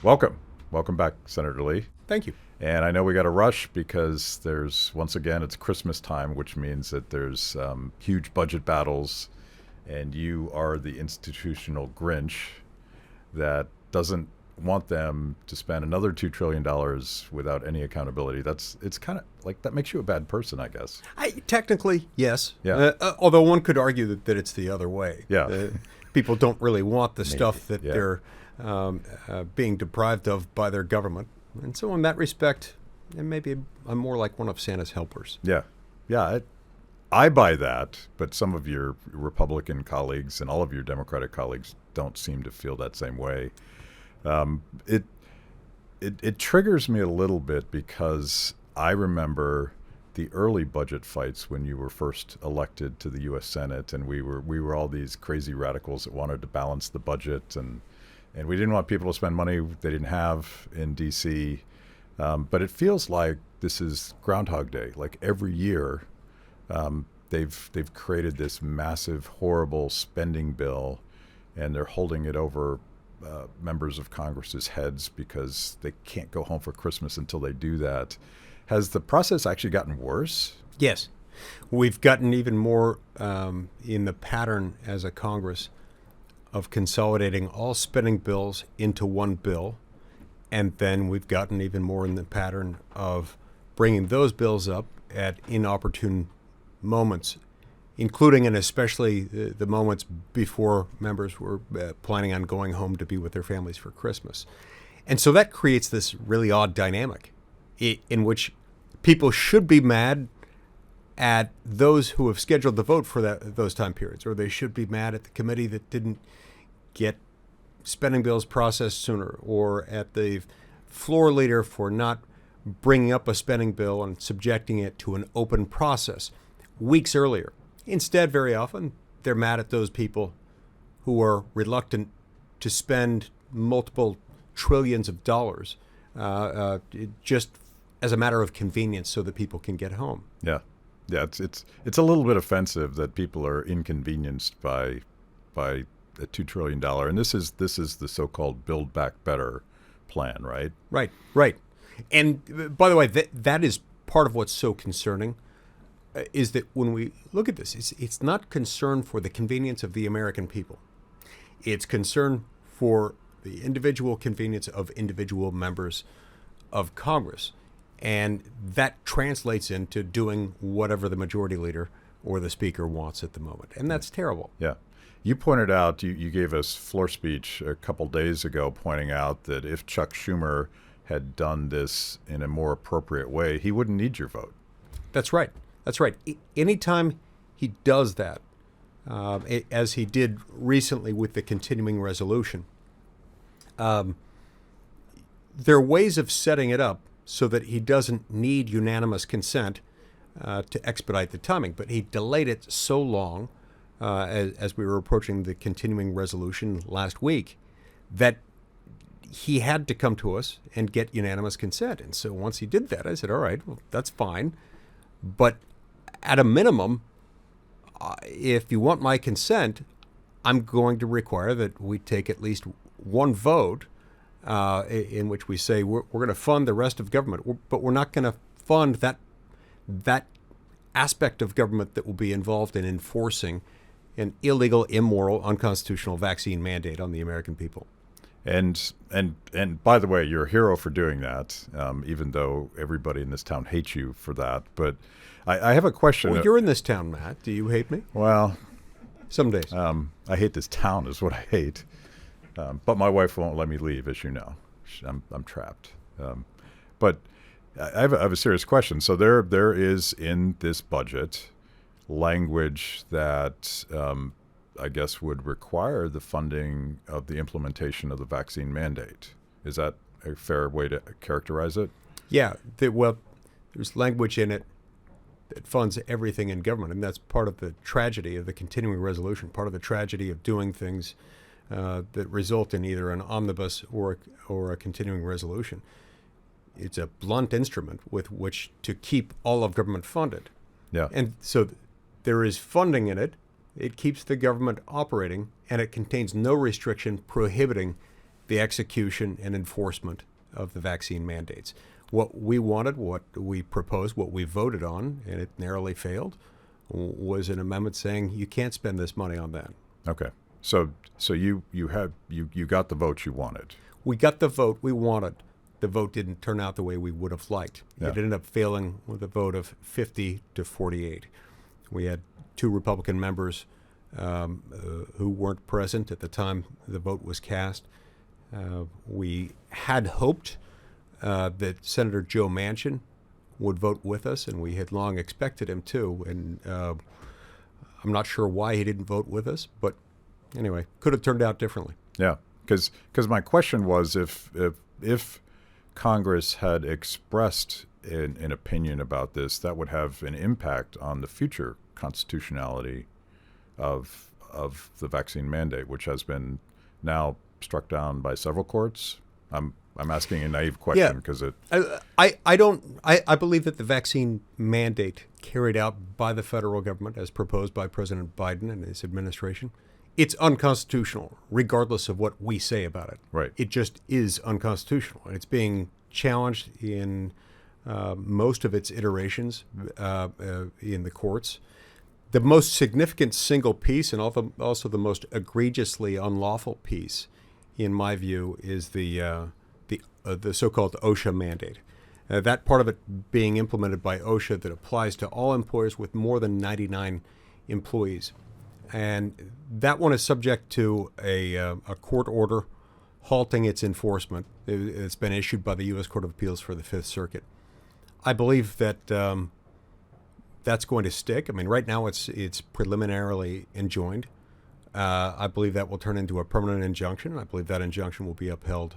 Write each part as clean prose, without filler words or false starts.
Welcome. Welcome back, Senator Lee. Thank you. And I know we got to rush because once again, it's Christmas time, which means that there's huge budget battles, and you are the institutional Grinch that doesn't want them to spend another $2 trillion without any accountability. It's kind of like that makes you a bad person, I guess. Technically, yes. Yeah. Although one could argue that it's the other way. Yeah. People don't really want the stuff that yeah. they're being deprived of by their government. And so in that respect, maybe I'm more like one of Santa's helpers. Yeah. Yeah. I buy that, but some of your Republican colleagues and all of your Democratic colleagues don't seem to feel that same way. It triggers me a little bit because I remember the early budget fights when you were first elected to the U.S. Senate, and we were all these crazy radicals that wanted to balance the budget, and we didn't want people to spend money they didn't have in D.C. But it feels like this is Groundhog Day. Like every year, they've created this massive, horrible spending bill, and they're holding it over members of Congress's heads because they can't go home for Christmas until they do that. Has the process actually gotten worse? Yes. We've gotten even more in the pattern as a Congress of consolidating all spending bills into one bill. And then we've gotten even more in the pattern of bringing those bills up at inopportune moments, including and especially the moments before members were planning on going home to be with their families for Christmas. And so that creates this really odd dynamic in which people should be mad at those who have scheduled the vote for those time periods, or they should be mad at the committee that didn't get spending bills processed sooner, or at the floor leader for not bringing up a spending bill and subjecting it to an open process weeks earlier. Instead, very often, they're mad at those people who are reluctant to spend multiple trillions of dollars just as a matter of convenience so that people can get home. Yeah. Yeah, it's a little bit offensive that people are inconvenienced by a $2 trillion. And this is the so-called Build Back Better plan, right? Right. And by the way, that is part of what's so concerning, is that when we look at this, it's not concern for the convenience of the American people. It's concern for the individual convenience of individual members of Congress. And that translates into doing whatever the majority leader or the speaker wants at the moment. And that's terrible. Yeah. You pointed out, you gave us floor speech a couple days ago pointing out that if Chuck Schumer had done this in a more appropriate way, he wouldn't need your vote. That's right. Anytime he does that, as he did recently with the continuing resolution, there are ways of setting it up so that he doesn't need unanimous consent to expedite the timing. But he delayed it so long as we were approaching the continuing resolution last week that he had to come to us and get unanimous consent. And so once he did that, I said, all right, well, that's fine. But at a minimum, if you want my consent, I'm going to require that we take at least one vote in which we say we're going to fund the rest of government, but we're not going to fund that aspect of government that will be involved in enforcing an illegal, immoral, unconstitutional vaccine mandate on the American people. And by the way, you're a hero for doing that, even though everybody in this town hates you for that. But I have a question. Well, you're in this town, Matt. Do you hate me? Well, some days. I hate this town is what I hate. But my wife won't let me leave, as you know. I'm trapped. But I have a serious question. So there is in this budget language that I guess would require the funding of the implementation of the vaccine mandate. Is that a fair way to characterize it? Yeah. There's language in it that funds everything in government, and that's part of the tragedy of the continuing resolution, part of the tragedy of doing things that result in either an omnibus or a continuing resolution. It's a blunt instrument with which to keep all of government funded. Yeah. And so there is funding in it. It keeps the government operating, and it contains no restriction prohibiting the execution and enforcement of the vaccine mandates. What we wanted, what we proposed, what we voted on, and it narrowly failed, was an amendment saying you can't spend this money on that. Okay. So you got the vote you wanted. We got the vote we wanted. The vote didn't turn out the way we would have liked. Yeah. It ended up failing with a vote of 50 to 48. We had 2 Republican members who weren't present at the time the vote was cast. We had hoped that Senator Joe Manchin would vote with us, and we had long expected him to. And I'm not sure why he didn't vote with us, but anyway, could have turned out differently. Yeah, because my question was if Congress had expressed an opinion about this, that would have an impact on the future constitutionality of the vaccine mandate, which has been now struck down by several courts. I'm asking a naive question because I believe that the vaccine mandate carried out by the federal government as proposed by President Biden and his administration, it's unconstitutional, regardless of what we say about it. Right. It just is unconstitutional, and it's being challenged in most of its iterations in the courts. The most significant single piece, and also the most egregiously unlawful piece, in my view, is the so-called OSHA mandate. That part of it being implemented by OSHA that applies to all employers with more than 99 employees. And that one is subject to a court order halting its enforcement. It's been issued by the U.S. Court of Appeals for the Fifth Circuit. I believe that that's going to stick. I mean, right now it's preliminarily enjoined. I believe that will turn into a permanent injunction. I believe that injunction will be upheld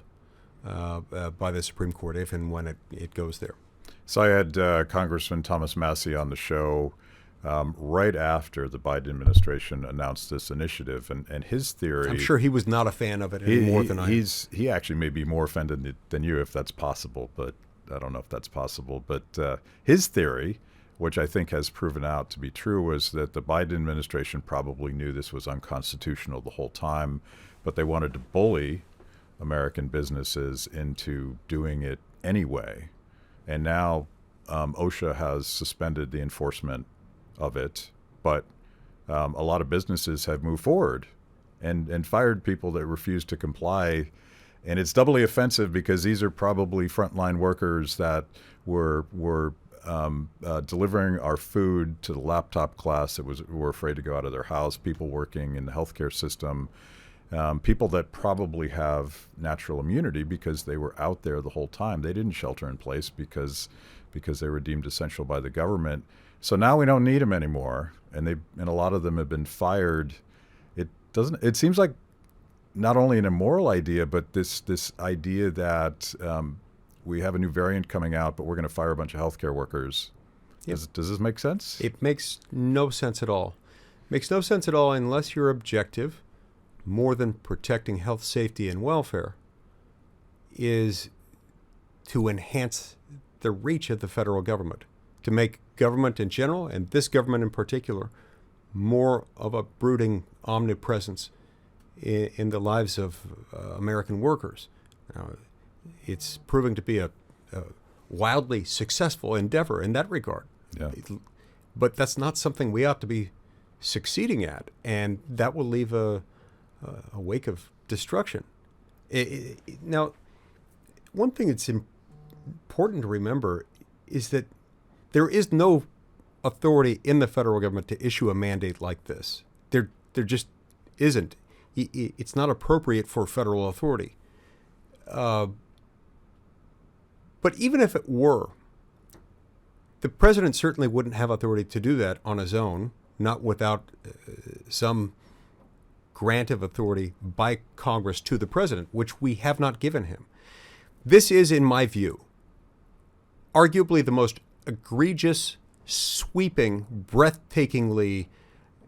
by the Supreme Court if and when it goes there. So I had Congressman Thomas Massie on the show right after the Biden administration announced this initiative, and his theory. I'm sure he was not a fan of it any more than I am. He actually may be more offended than you, if that's possible, but I don't know if that's possible. But his theory, which I think has proven out to be true, was that the Biden administration probably knew this was unconstitutional the whole time, but they wanted to bully American businesses into doing it anyway. And now OSHA has suspended the enforcement of it, but a lot of businesses have moved forward and fired people that refused to comply. And it's doubly offensive because these are probably frontline workers that were delivering our food to the laptop class that were afraid to go out of their house, people working in the healthcare system, people that probably have natural immunity because they were out there the whole time. They didn't shelter in place because they were deemed essential by the government. So now we don't need them anymore, and a lot of them have been fired. It seems like not only an immoral idea, but this idea that we have a new variant coming out, but we're going to fire a bunch of healthcare workers. Yep. Does this make sense? It makes no sense at all. It makes no sense at all unless your objective, more than protecting health, safety, and welfare, is to enhance the reach of the federal government, to make government in general, and this government in particular, more of a brooding omnipresence in the lives of American workers. Now, it's proving to be a wildly successful endeavor in that regard. Yeah. But that's not something we ought to be succeeding at, and that will leave a wake of destruction. Now, one thing that's important to remember is that there is no authority in the federal government to issue a mandate like this. There just isn't. It's not appropriate for federal authority. But even if it were, the president certainly wouldn't have authority to do that on his own, not without some grant of authority by Congress to the president, which we have not given him. This is, in my view, arguably the most egregious, sweeping, breathtakingly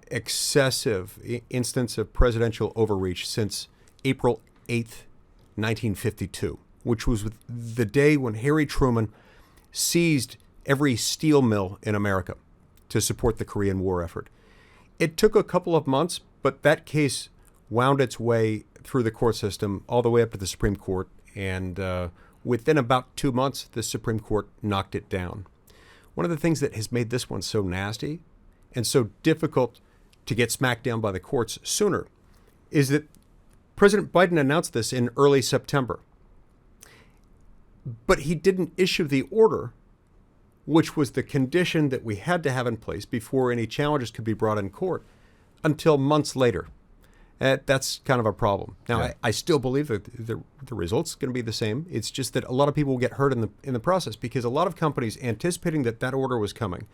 excessive instance of presidential overreach since April 8th, 1952, which was the day when Harry Truman seized every steel mill in America to support the Korean War effort. It took a couple of months, but that case wound its way through the court system all the way up to the Supreme Court, and within about 2 months, the Supreme Court knocked it down. One of the things that has made this one so nasty and so difficult to get smacked down by the courts sooner is that President Biden announced this in early September. But he didn't issue the order, which was the condition that we had to have in place before any challenges could be brought in court, until months later. That's kind of a problem. Now, Yeah. I still believe that the result's going to be the same. It's just that a lot of people will get hurt in the process, because a lot of companies, anticipating that order was coming,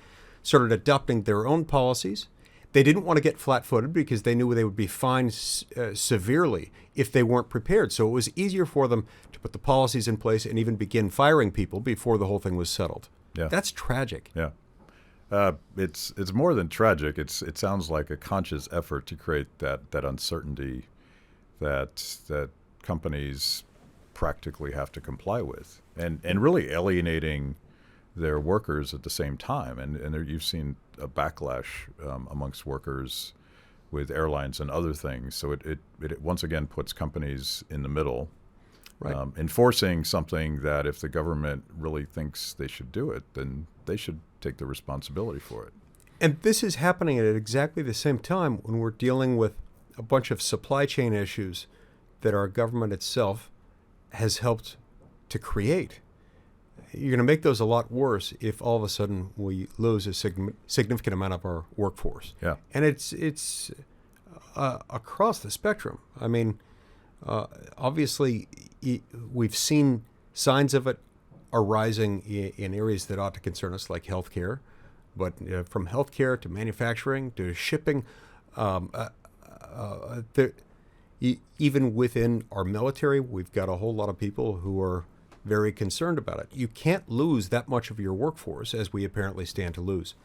started adopting their own policies. They didn't want to get flat-footed because they knew they would be fined severely if they weren't prepared. So it was easier for them to put the policies in place and even begin firing people before the whole thing was settled. Yeah. That's tragic. Yeah. It's more than tragic. It sounds like a conscious effort to create that uncertainty that companies practically have to comply with, and really alienating their workers at the same time. And there, you've seen a backlash amongst workers with airlines and other things. So it once again puts companies in the middle, Right. Enforcing something that if the government really thinks they should do it, then they should take the responsibility for it. And this is happening at exactly the same time when we're dealing with a bunch of supply chain issues that our government itself has helped to create. You're going to make those a lot worse if all of a sudden we lose a significant amount of our workforce. Yeah. And it's across the spectrum. I mean, obviously, we've seen signs of it arising in areas that ought to concern us, like healthcare. But from healthcare to manufacturing to shipping, even within our military, we've got a whole lot of people who are very concerned about it. You can't lose that much of your workforce, as we apparently stand to lose.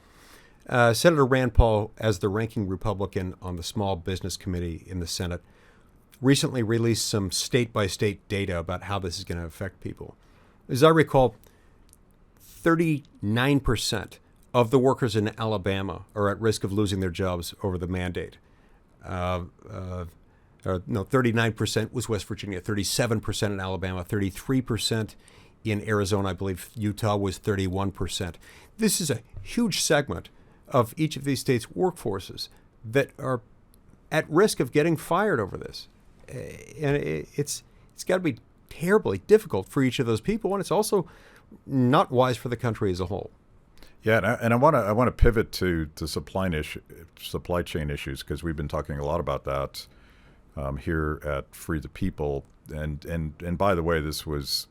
Senator Rand Paul, as the ranking Republican on the Small Business Committee in the Senate, recently released some state-by-state data about how this is going to affect people. As I recall, 39% of the workers in Alabama are at risk of losing their jobs over the mandate. 39% was West Virginia, 37% in Alabama, 33% in Arizona. I believe Utah was 31%. This is a huge segment of each of these states' workforces that are at risk of getting fired over this. And it's got to be terribly difficult for each of those people, and it's also not wise for the country as a whole. Yeah, and I want to pivot to supply chain issues, because we've been talking a lot about that here at Free the People. And by the way, this was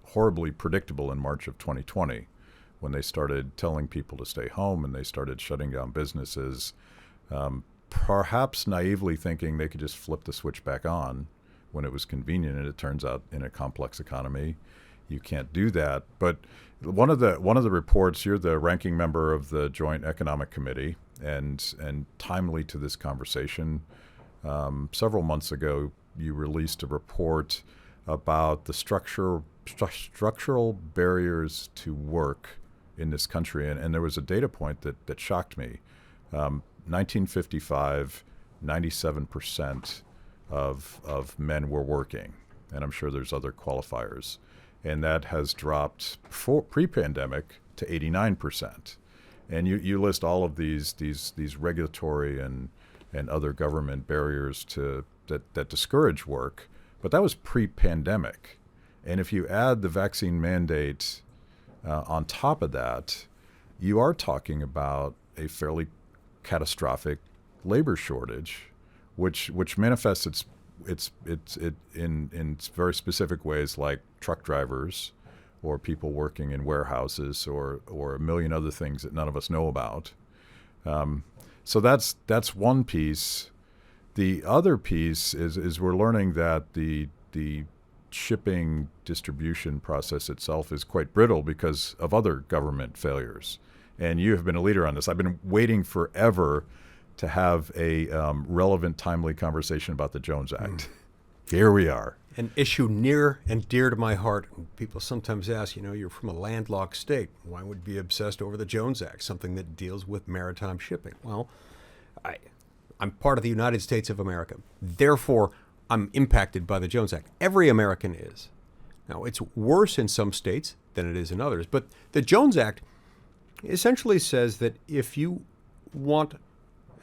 horribly predictable in March of 2020, when they started telling people to stay home and they started shutting down businesses, perhaps naively thinking they could just flip the switch back on when it was convenient. And it turns out, in a complex economy, you can't do that. But one of the reports, you're the ranking member of the Joint Economic Committee, and timely to this conversation, several months ago, you released a report about the structural barriers to work in this country. And there was a data point that shocked me. 1955, 97% of men were working. And I'm sure there's other qualifiers. And that has dropped pre-pandemic to 89%. And you list all of these regulatory and other government barriers that discourage work, but that was pre-pandemic. And if you add the vaccine mandate on top of that, you are talking about a fairly catastrophic labor shortage, which manifests it in very specific ways, like truck drivers or people working in warehouses or a million other things that none of us know about. So that's one piece. The other piece is we're learning that the shipping distribution process itself is quite brittle because of other government failures. And you have been a leader on this. I've been waiting forever to have a relevant, timely conversation about the Jones Act. Here we are. An issue near and dear to my heart. People sometimes ask, you're from a landlocked state. Why would you be obsessed over the Jones Act, something that deals with maritime shipping? Well, I'm part of the United States of America. Therefore, I'm impacted by the Jones Act. Every American is. Now, it's worse in some states than it is in others, but the Jones Act essentially says that if you want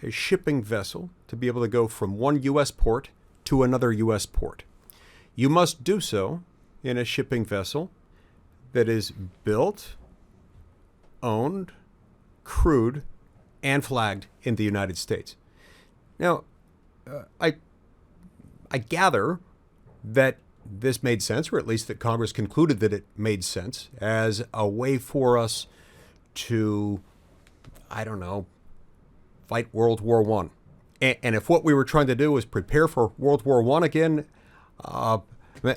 a shipping vessel to be able to go from one U.S. port to another U.S. port, you must do so in a shipping vessel that is built, owned, crewed, and flagged in the United States. Now, I gather that this made sense, or at least that Congress concluded that it made sense as a way for us to, I don't know, fight World War I. And if what we were trying to do was prepare for World War I again,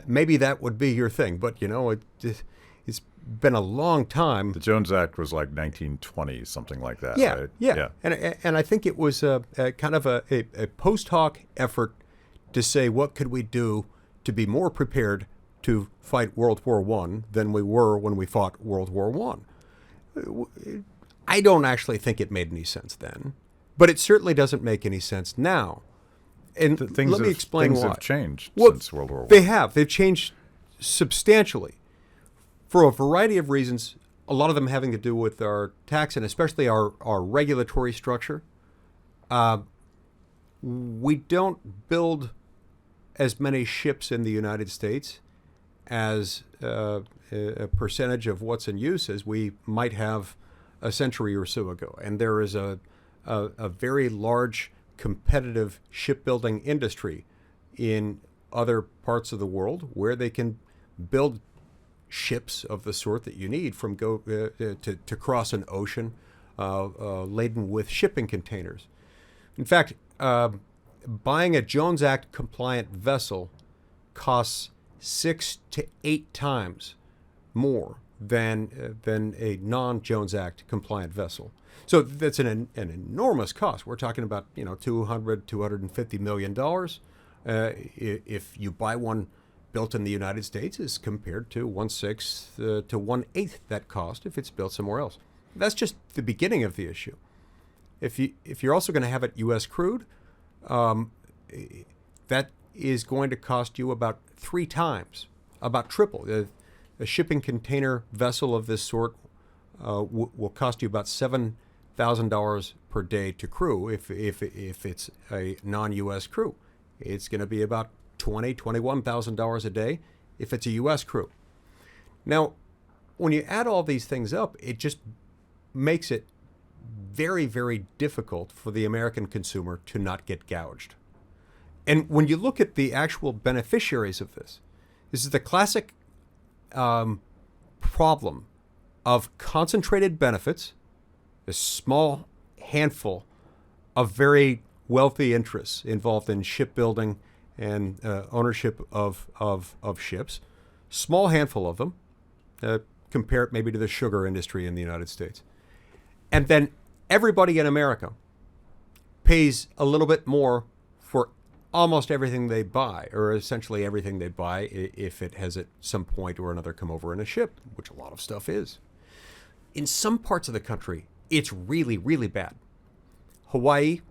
maybe that would be your thing. But, it's been a long time. The Jones Act was like 1920, something like that, Yeah, right? yeah. And I think it was a kind of a post hoc effort to say, what could we do to be more prepared to fight World War I than we were when we fought World War I. I don't actually think it made any sense then, but it certainly doesn't make any sense now. And let me explain why. Things have changed since World War I. They have. They've changed substantially for a variety of reasons, a lot of them having to do with our tax and especially our regulatory structure. We don't build as many ships in the United States as a percentage of what's in use as we might have a century or so ago. And there is a very large competitive shipbuilding industry in other parts of the world where they can build ships of the sort that you need from to cross an ocean laden with shipping containers. In fact, buying a Jones Act compliant vessel costs 6 to 8 times more than a non-Jones Act compliant vessel. So that's an enormous cost. We're talking about $250 million if you buy one built in the United States, as compared to 1/6 to 1/8 that cost if it's built somewhere else. That's just the beginning of the issue. If you're also going to have it U.S. crewed, that is going to cost you about 3 times, about triple. A shipping container vessel of this sort will cost you about $7,000 per day to crew if it's a non-U.S. crew. It's going to be about $21,000 a day if it's a U.S. crew. Now, when you add all these things up, it just makes it very, very difficult for the American consumer to not get gouged. And when you look at the actual beneficiaries of this is the classic problem of concentrated benefits, a small handful of very wealthy interests involved in shipbuilding and ownership of ships, small handful of them, compare it maybe to the sugar industry in the United States. And then everybody in America pays a little bit more for almost everything they buy, or essentially everything they buy if it has at some point or another come over in a ship, which a lot of stuff is. In some parts of the country, it's really, really bad. Hawaii,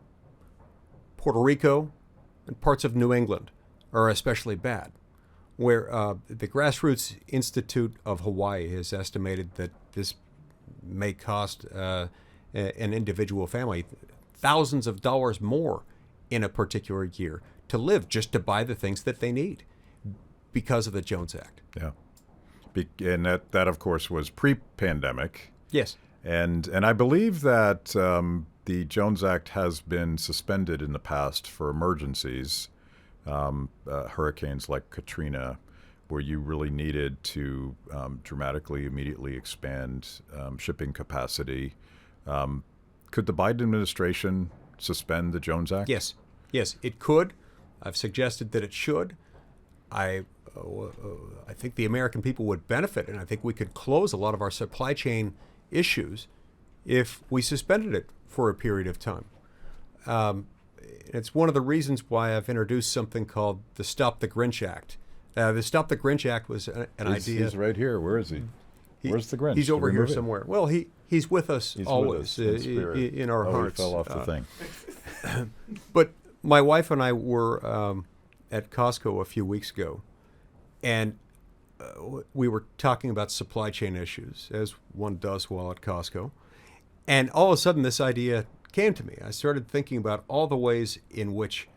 Puerto Rico, and parts of New England are especially bad, where the Grassroots Institute of Hawaii has estimated that this may cost an individual family thousands of dollars more in a particular year to live, just to buy the things that they need because of the Jones Act. Yeah. And that of course, was pre-pandemic. Yes. And I believe that the Jones Act has been suspended in the past for emergencies, hurricanes like Katrina, where you really needed to dramatically, immediately expand shipping capacity. Could the Biden administration suspend the Jones Act? Yes, it could. I've suggested that it should. I think the American people would benefit, and I think we could close a lot of our supply chain issues if we suspended it for a period of time. It's one of the reasons why I've introduced something called the Stop the Grinch Act. The Stop the Grinch Act was an idea. He's right here. Where is he? Where's the Grinch? He's over here somewhere. Well, he's with us always in our hearts. He fell off the thing. But my wife and I were at Costco a few weeks ago, and we were talking about supply chain issues, as one does while at Costco. And all of a sudden, this idea came to me. I started thinking about all the ways in which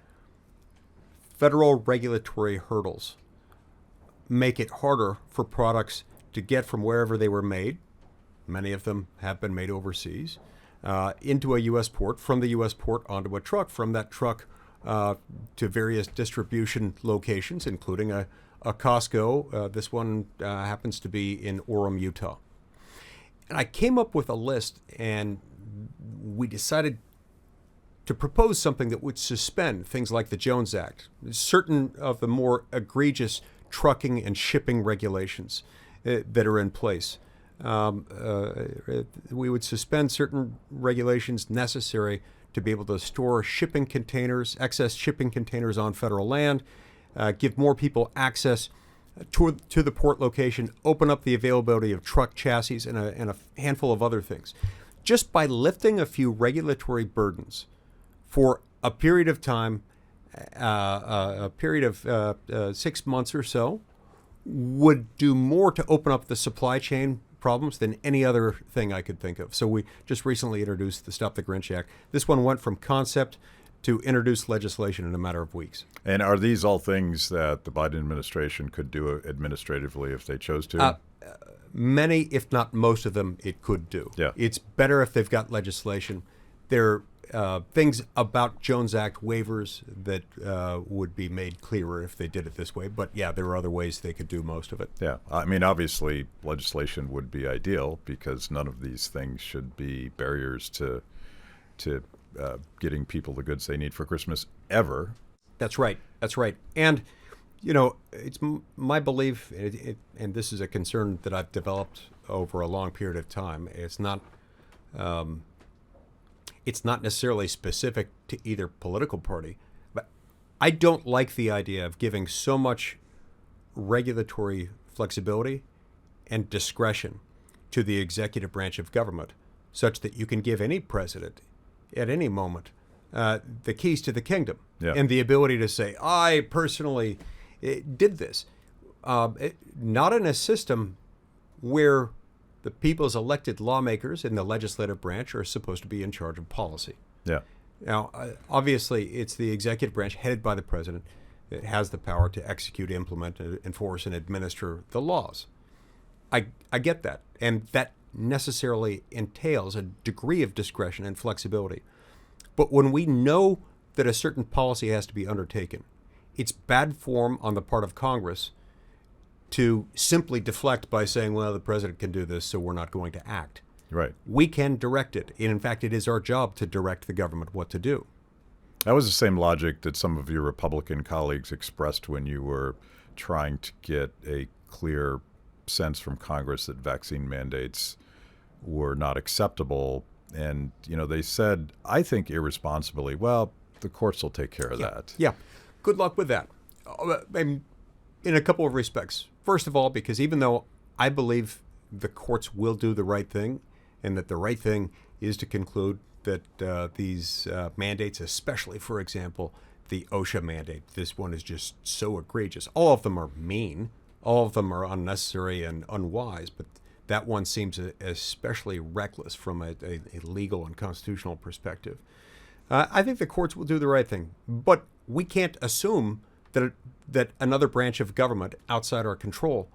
federal regulatory hurdles make it harder for products to get from wherever they were made. Many of them have been made overseas, into a U.S. port, from the U.S. port onto a truck, from that truck to various distribution locations, including a Costco. This one happens to be in Orem, Utah. And I came up with a list, and we decided to propose something that would suspend things like the Jones Act, certain of the more egregious trucking and shipping regulations that are in place. We would suspend certain regulations necessary to be able to store shipping containers, excess shipping containers on federal land, give more people access to the port location, open up the availability of truck chassis, and a handful of other things. Just by lifting a few regulatory burdens for a period of time, a period of 6 months or so, would do more to open up the supply chain problems than any other thing I could think of. So we just recently introduced the Stop the Grinch Act. This one went from concept to introduce legislation in a matter of weeks. And are these all things that the Biden administration could do administratively if they chose to? Many, if not most of them, it could do. Yeah. It's better if they've got legislation. There are things about Jones Act waivers that would be made clearer if they did it this way. But yeah, there are other ways they could do most of it. Yeah. I mean, obviously, legislation would be ideal because none of these things should be barriers to getting people the goods they need for Christmas ever. That's right. That's right. And, you know, it's my belief, and this is a concern that I've developed over a long period of time. It's not necessarily specific to either political party, but I don't like the idea of giving so much regulatory flexibility and discretion to the executive branch of government, such that you can give any president at any moment the keys to the kingdom, yeah, and the ability to say, I personally did this. Not in a system where the people's elected lawmakers in the legislative branch are supposed to be in charge of policy. Yeah. Now, obviously, it's the executive branch headed by the president that has the power to execute, implement, enforce, and administer the laws. I get that. And that necessarily entails a degree of discretion and flexibility. But when we know that a certain policy has to be undertaken, it's bad form on the part of Congress to simply deflect by saying, well, the president can do this, so we're not going to act. Right. We can direct it. And in fact, it is our job to direct the government what to do. That was the same logic that some of your Republican colleagues expressed when you were trying to get a clear sense from Congress that vaccine mandates were not acceptable. And, you know, they said, I think irresponsibly, well, the courts will take care of that. Yeah. Good luck with that. In a couple of respects. First of all, because even though I believe the courts will do the right thing, and that the right thing is to conclude that these mandates, especially, for example, the OSHA mandate, this one is just so egregious. All of them are mean. All of them are unnecessary and unwise, but that one seems especially reckless from a legal and constitutional perspective. I think the courts will do the right thing, but we can't assume that another branch of government outside our control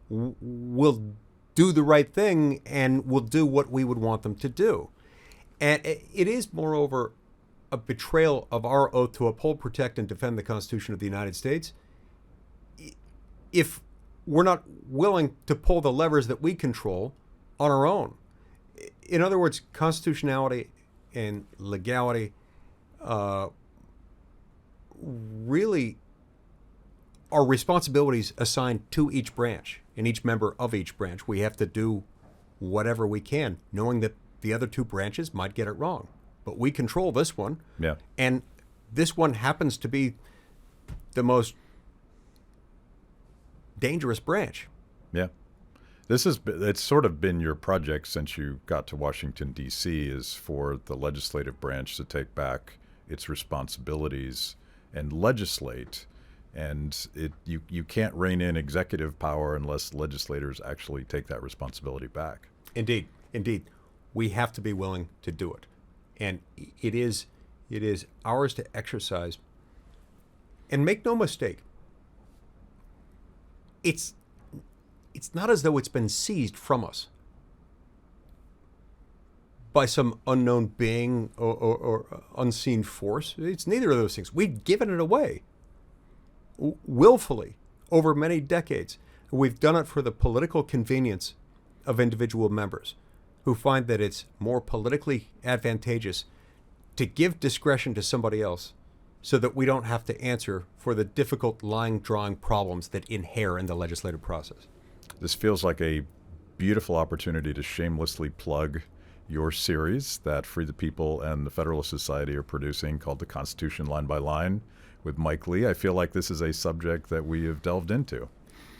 will do the right thing and will do what we would want them to do. And it is, moreover, a betrayal of our oath to uphold, protect, and defend the Constitution of the United States if we're not willing to pull the levers that we control on our own. In other words, constitutionality and legality really are responsibilities assigned to each branch and each member of each branch. We have to do whatever we can, knowing that the other two branches might get it wrong. But we control this one. Yeah. And this one happens to be the most dangerous branch. Yeah. It's sort of been your project since you got to Washington, D.C., is for the legislative branch to take back its responsibilities and legislate. And you can't rein in executive power unless legislators actually take that responsibility back. Indeed, indeed. We have to be willing to do it. And it is ours to exercise. And make no mistake, it's not as though it's been seized from us by some unknown being or unseen force. It's neither of those things. We've given it away willfully over many decades. We've done it for the political convenience of individual members who find that it's more politically advantageous to give discretion to somebody else so that we don't have to answer for the difficult line drawing problems that inhere in the legislative process. This feels like a beautiful opportunity to shamelessly plug your series that Free the People and the Federalist Society are producing called The Constitution Line by Line with Mike Lee. I feel like this is a subject that we have delved into.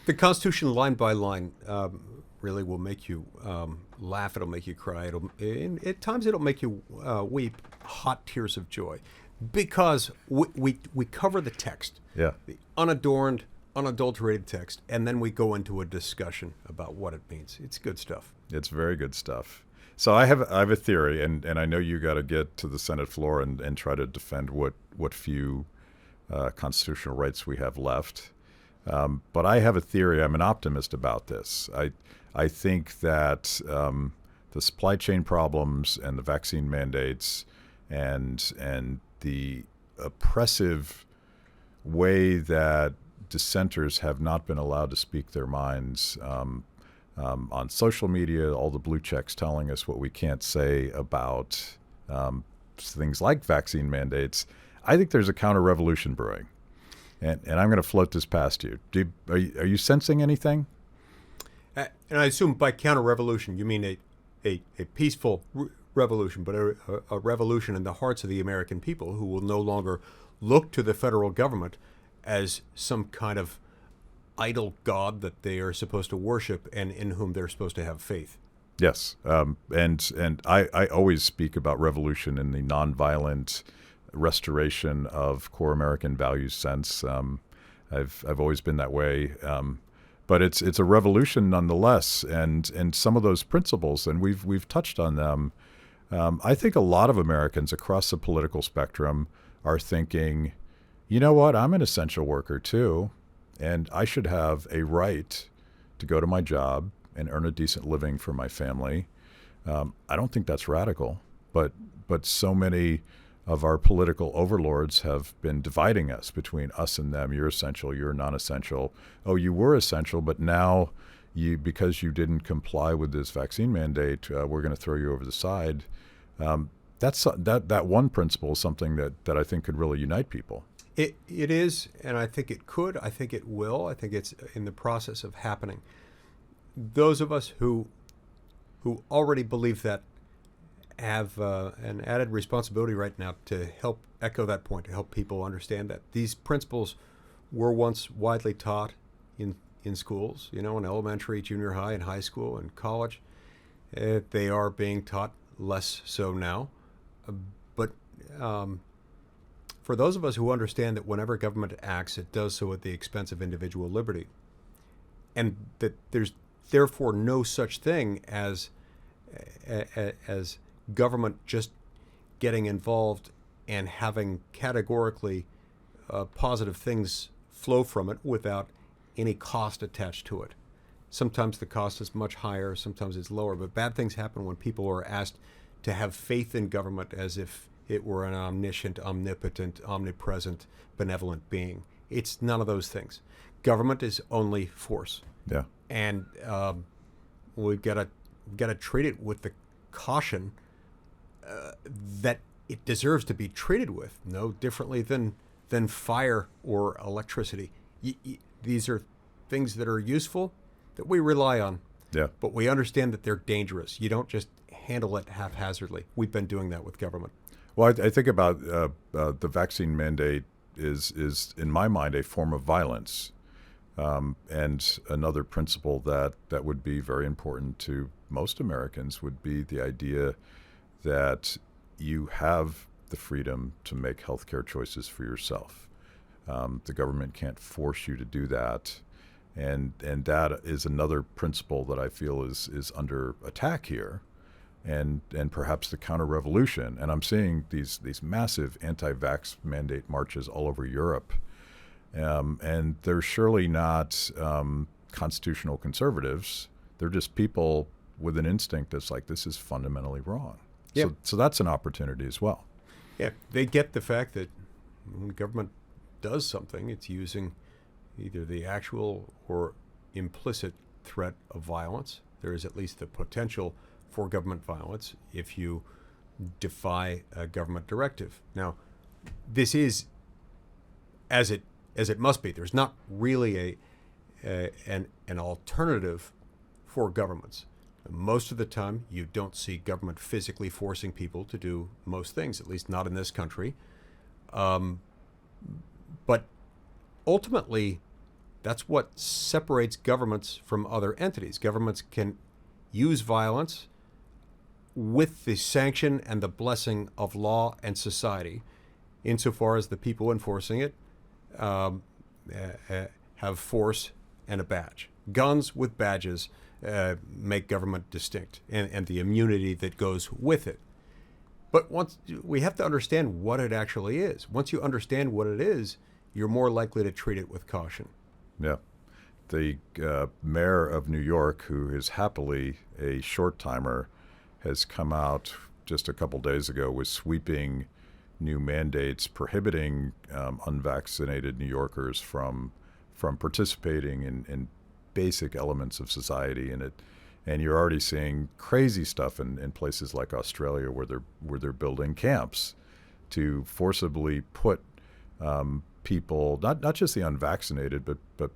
The Constitution Line by Line really will make you laugh. It'll make you cry. At times it'll make you weep hot tears of joy because we cover the text, the unadorned, unadulterated text, and then we go into a discussion about what it means. It's good stuff. It's very good stuff. So I have a theory, and I know you got to get to the Senate floor and try to defend what few constitutional rights we have left. But I have a theory. I'm an optimist about this. I think that the supply chain problems and the vaccine mandates and the oppressive way that dissenters have not been allowed to speak their minds on social media, all the blue checks telling us what we can't say about things like vaccine mandates. I think there's a counter-revolution brewing. And I'm going to float this past you. Are you sensing anything? And I assume by counter-revolution, you mean a peaceful revolution, but a revolution in the hearts of the American people who will no longer look to the federal government as some kind of idol god that they are supposed to worship and in whom they're supposed to have faith. Yes. And I always speak about revolution in the nonviolent restoration of core American values sense. I've always been that way. But it's a revolution nonetheless, and some of those principles, and we've touched on them. I think a lot of Americans across the political spectrum are thinking, you know what, I'm an essential worker too, and I should have a right to go to my job and earn a decent living for my family. I don't think that's radical, but so many of our political overlords have been dividing us between us and them. You're essential, you're non-essential. Oh, you were essential, but now because you didn't comply with this vaccine mandate, we're going to throw you over the side. That one principle is something that I think could really unite people. It is, and I think it could. I think it will. I think it's in the process of happening. Those of us who already believe that have an added responsibility right now to help echo that point, to help people understand that these principles were once widely taught in schools, in elementary, junior high, and high school, and college. They are being taught less so now. But for those of us who understand that whenever government acts, it does so at the expense of individual liberty, and that there's therefore no such thing as government just getting involved and having categorically positive things flow from it without any cost attached to it. Sometimes the cost is much higher, sometimes it's lower, but bad things happen when people are asked to have faith in government as if it were an omniscient, omnipotent, omnipresent, benevolent being. It's none of those things. Government is only force. Yeah. And we've got to treat it with the caution that it deserves to be treated with, no differently than fire or electricity. These are things that are useful, that we rely on. Yeah. But we understand that they're dangerous. You don't just handle it haphazardly. We've been doing that with government. Well, I think about the vaccine mandate is in my mind a form of violence, and another principle that would be very important to most Americans would be the idea that you have the freedom to make healthcare choices for yourself. The government can't force you to do that. And that is another principle that I feel is under attack here, and perhaps the counter-revolution. And I'm seeing these massive anti-vax mandate marches all over Europe, and they're surely not constitutional conservatives. They're just people with an instinct that's like, this is fundamentally wrong. Yep. So that's an opportunity as well. Yeah, they get the fact that when government does something, it's using either the actual or implicit threat of violence. There is at least the potential for government violence if you defy a government directive. Now, this is as it must be. There's not really an alternative for governments. Most of the time, you don't see government physically forcing people to do most things, at least not in this country. But ultimately, that's what separates governments from other entities. Governments can use violence with the sanction and the blessing of law and society, insofar as the people enforcing it have force and a badge. Guns with badges make government distinct, and the immunity that goes with it. But once we have to understand what it actually is. Once you understand what it is, you're more likely to treat it with caution. Yeah. The mayor of New York, who is happily a short-timer, has come out just a couple days ago with sweeping new mandates prohibiting unvaccinated New Yorkers from participating in basic elements of society. And you're already seeing crazy stuff in places like Australia where they're building camps to forcibly put people, not just the unvaccinated, but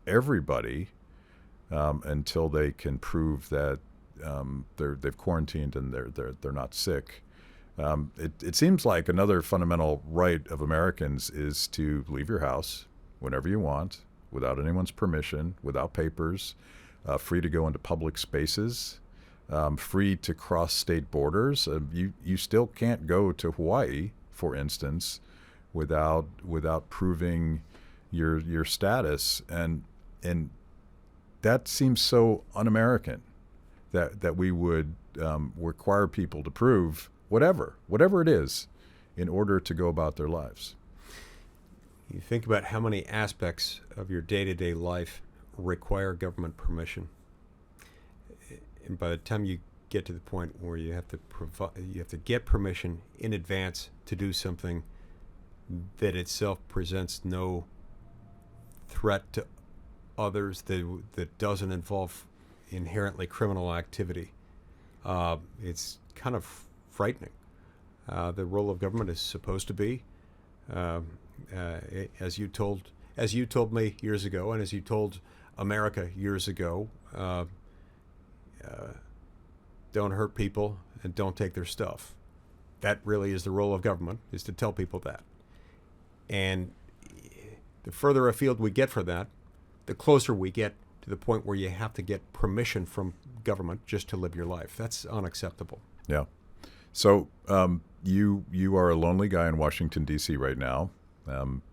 everybody, until they can prove that they've quarantined and they're not sick. It seems like another fundamental right of Americans is to leave your house whenever you want, without anyone's permission, without papers, free to go into public spaces, free to cross state borders. You still can't go to Hawaii, for instance, without proving your status, and that seems so un-American that we would require people to prove whatever it is in order to go about their lives. You think about how many aspects of your day-to-day life require government permission, and by the time you get to the point where you have to get permission in advance to do something that itself presents no threat to others, that doesn't involve inherently criminal activity, it's kind of frightening. The role of government is supposed to be, as you told me years ago, and as you told America years ago, don't hurt people and don't take their stuff. That really is the role of government, is to tell people that. And the further afield we get for that, the closer we get to the point where you have to get permission from government just to live your life. That's unacceptable. Yeah. So you are a lonely guy in Washington, D.C. right now.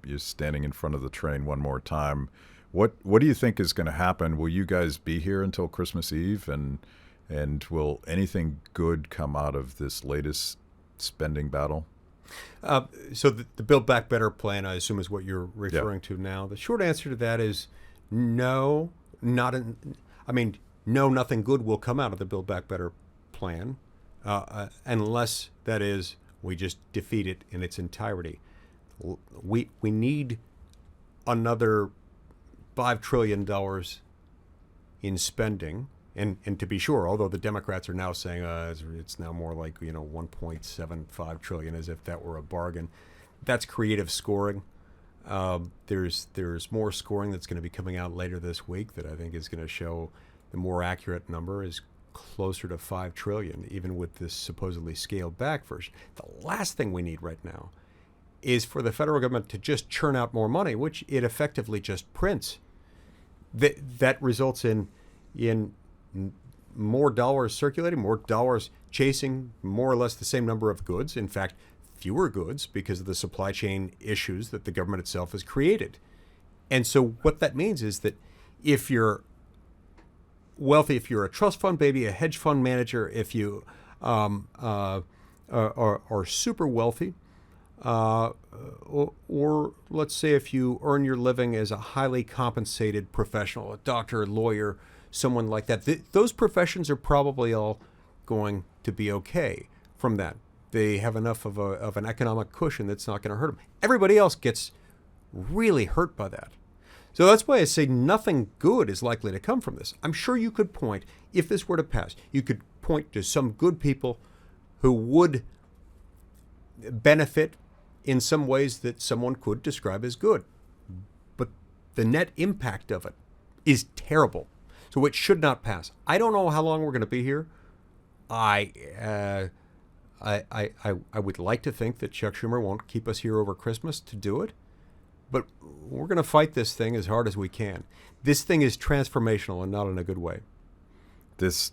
You're standing in front of the train one more time. What do you think is going to happen? Will you guys be here until Christmas Eve? And will anything good come out of this latest spending battle? So the Build Back Better plan, I assume, is what you're referring to now. The short answer to that is no, no, nothing good will come out of the Build Back Better plan, unless, that is, we just defeat it in its entirety. We need another $5 trillion in spending. And to be sure, although the Democrats are now saying it's now more like 1.75 trillion, as if that were a bargain, that's creative scoring. There's more scoring that's going to be coming out later this week that I think is going to show the more accurate number is closer to 5 trillion, even with this supposedly scaled back version. The last thing we need right now is for the federal government to just churn out more money, which it effectively just prints. That results in more dollars circulating, more dollars chasing more or less the same number of goods. In fact, fewer goods because of the supply chain issues that the government itself has created. And so what that means is that if you're wealthy, if you're a trust fund baby, a hedge fund manager, if you are super wealthy, or let's say if you earn your living as a highly compensated professional, a doctor, a lawyer, someone like that, those professions are probably all going to be okay from that. They have enough of an economic cushion that's not going to hurt them. Everybody else gets really hurt by that. So that's why I say nothing good is likely to come from this. I'm sure you could point, if this were to pass, you could point to some good people who would benefit in some ways that someone could describe as good. But the net impact of it is terrible. So it should not pass. I don't know how long we're going to be here. I would like to think that Chuck Schumer won't keep us here over Christmas to do it. But we're going to fight this thing as hard as we can. This thing is transformational and not in a good way. This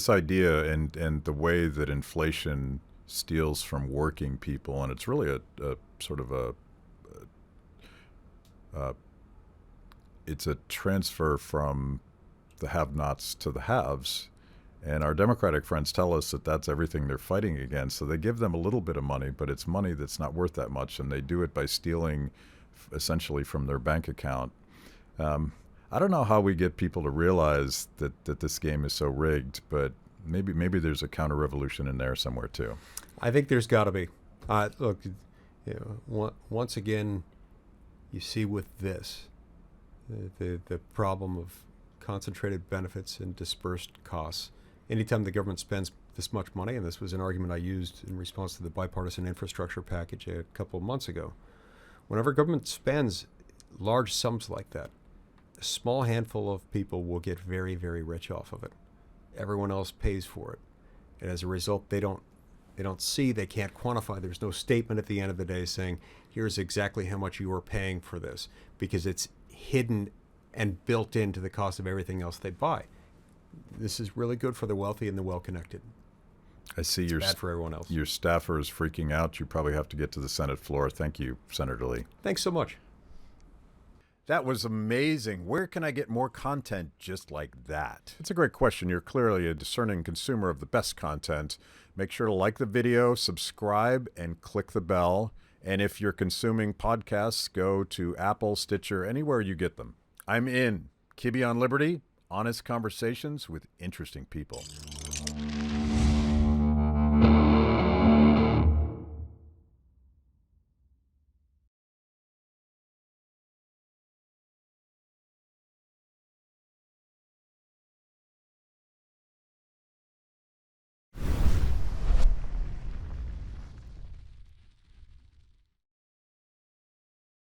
idea and the way that inflation steals from working people, and it's really a sort of it's a transfer from the have-nots to the haves. And our Democratic friends tell us that that's everything they're fighting against. So they give them a little bit of money, but it's money that's not worth that much, and they do it by stealing essentially from their bank account. I don't know how we get people to realize that this game is so rigged, but maybe there's a counter-revolution in there somewhere too. I think there's got to be. Look, once again, you see with this, the problem of concentrated benefits and dispersed costs. Anytime the government spends this much money, and this was an argument I used in response to the bipartisan infrastructure package a couple of months ago, whenever government spends large sums like that, a small handful of people will get very, very rich off of it. Everyone else pays for it. And as a result, they don't see, they can't quantify. There's no statement at the end of the day saying, here's exactly how much you are paying for this, because it's hidden and built into the cost of everything else they buy. This is really good for the wealthy and the well-connected. I see it's bad for everyone else. Your staffer is freaking out. You probably have to get to the Senate floor. Thank you, Senator Lee. Thanks so much. That was amazing. Where can I get more content just like that? It's a great question. You're clearly a discerning consumer of the best content. Make sure to like the video, subscribe, and click the bell. And if you're consuming podcasts, go to Apple, Stitcher, anywhere you get them. I'm in. Kibbe on Liberty, honest conversations with interesting people.